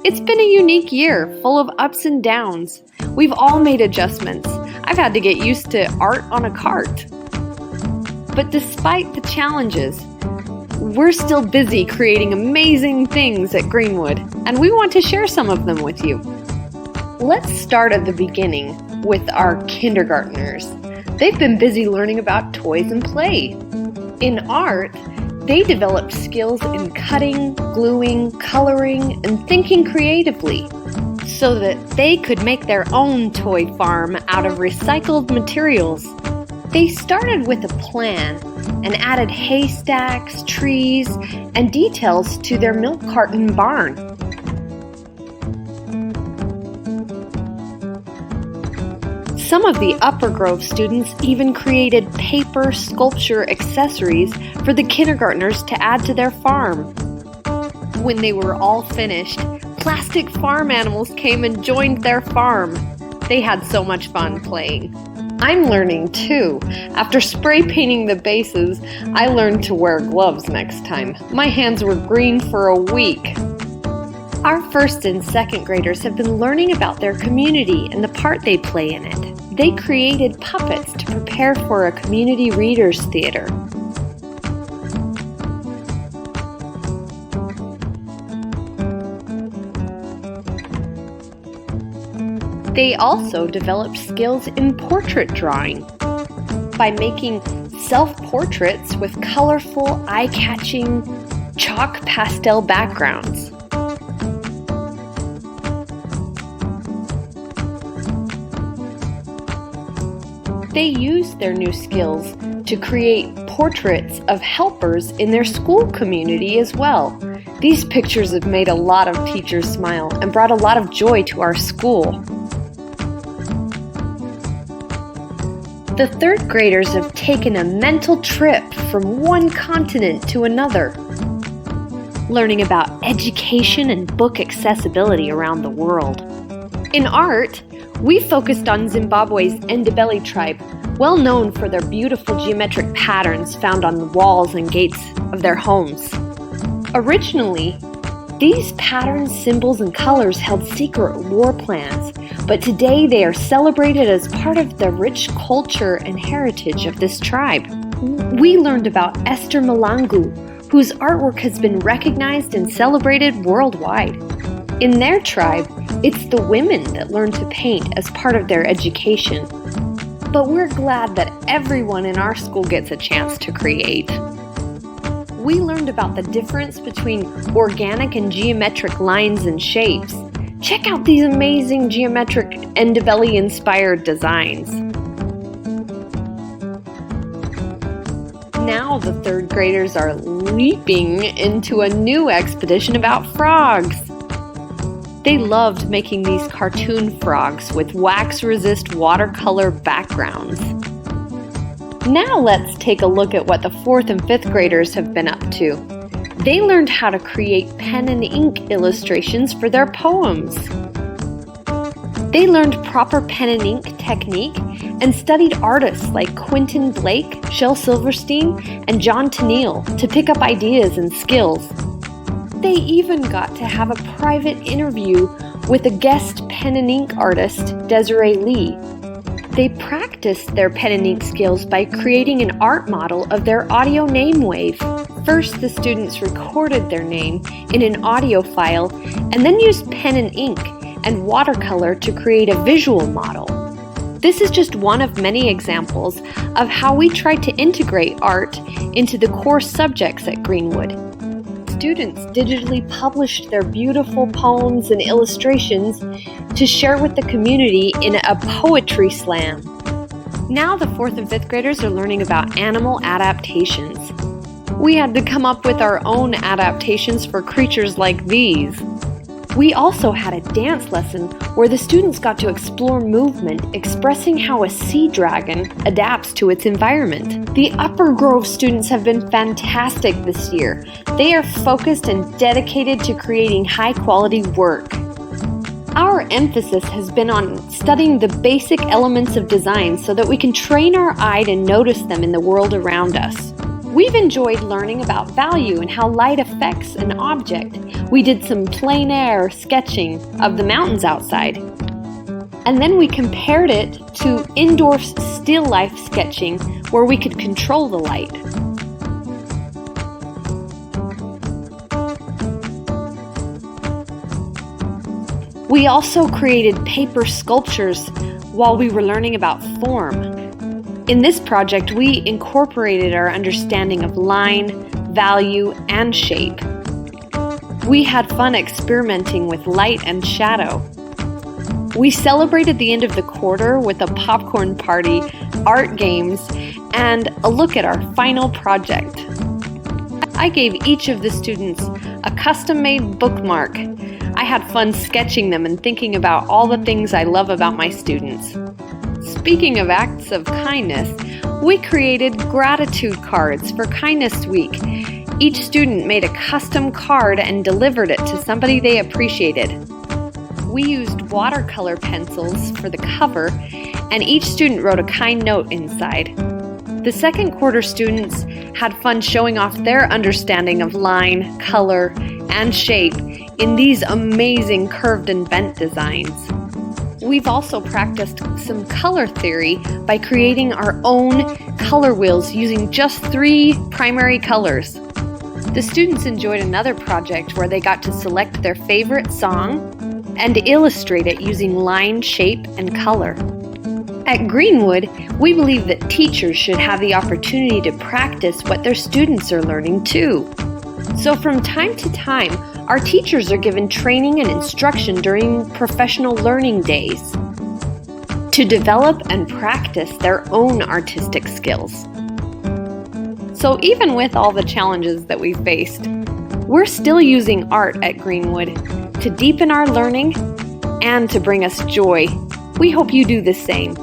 It's been a unique year, full of ups and downs. We've all made adjustments. I've had to get used to art on a cart. But despite the challenges, we're still busy creating amazing things at Greenwood, and we want to share some of them with you. Let's start at the beginning with our kindergartners. They've been busy learning about toys and play. In art, they developed skills in cutting, gluing, coloring, and thinking creatively so that they could make their own toy farm out of recycled materials. They started with a plan and added haystacks, trees, and details to their milk carton barn. Some of the Upper Grove students even created paper sculpture accessories for the kindergartners to add to their farm. When they were all finished, plastic farm animals came and joined their farm. They had so much fun playing. I'm learning too. After spray painting the bases, I learned to wear gloves next time. My hands were green for a week. Our first and second graders have been learning about their community and the part they play in it. They created puppets to prepare for a community readers theater. They also developed skills in portrait drawing by making self-portraits with colorful, eye-catching chalk pastel backgrounds. They used their new skills to create portraits of helpers in their school community as well. These pictures have made a lot of teachers smile and brought a lot of joy to our school. The third graders have taken a mental trip from one continent to another, learning about education and book accessibility around the world. In art, we focused on Zimbabwe's Ndebele tribe, well known for their beautiful geometric patterns found on the walls and gates of their homes. Originally, these patterns, symbols, and colors held secret war plans, but today they are celebrated as part of the rich culture and heritage of this tribe. We learned about Esther Malangu, whose artwork has been recognized and celebrated worldwide. In their tribe, it's the women that learn to paint as part of their education. But we're glad that everyone in our school gets a chance to create. We learned about the difference between organic and geometric lines and shapes. Check out these amazing geometric Ndebele-inspired designs. Now the third graders are leaping into a new expedition about frogs. They loved making these cartoon frogs with wax-resist watercolor backgrounds. Now let's take a look at what the fourth and fifth graders have been up to. They learned how to create pen and ink illustrations for their poems. They learned proper pen and ink technique and studied artists like Quentin Blake, Shel Silverstein, and John Tenniel to pick up ideas and skills. They even got to have a private interview with a guest pen and ink artist, Desiree Lee. They practiced their pen and ink skills by creating an art model of their audio name wave. First, the students recorded their name in an audio file and then used pen and ink and watercolor to create a visual model. This is just one of many examples of how we try to integrate art into the core subjects at Greenwood. Students digitally published their beautiful poems and illustrations to share with the community in a poetry slam. Now the fourth and fifth graders are learning about animal adaptations. We had to come up with our own adaptations for creatures like these. We also had a dance lesson where the students got to explore movement, expressing how a sea dragon adapts to its environment. The Upper Grove students have been fantastic this year. They are focused and dedicated to creating high-quality work. Our emphasis has been on studying the basic elements of design so that we can train our eye to notice them in the world around us. We've enjoyed learning about value and how light affects an object. We did some plein air sketching of the mountains outside. And then we compared it to indoor still life sketching where we could control the light. We also created paper sculptures while we were learning about form. In this project, we incorporated our understanding of line, value, and shape. We had fun experimenting with light and shadow. We celebrated the end of the quarter with a popcorn party, art games, and a look at our final project. I gave each of the students a custom-made bookmark. I had fun sketching them and thinking about all the things I love about my students. Speaking of acts of kindness, we created gratitude cards for Kindness Week. Each student made a custom card and delivered it to somebody they appreciated. We used watercolor pencils for the cover, and each student wrote a kind note inside. The second quarter students had fun showing off their understanding of line, color, and shape in these amazing curved and bent designs. We've also practiced some color theory by creating our own color wheels using just 3 primary colors. The students enjoyed another project where they got to select their favorite song and illustrate it using line, shape, and color. At Greenwood, we believe that teachers should have the opportunity to practice what their students are learning too. So from time to time, our teachers are given training and instruction during professional learning days to develop and practice their own artistic skills. So even with all the challenges that we've faced, we're still using art at Greenwood to deepen our learning and to bring us joy. We hope you do the same.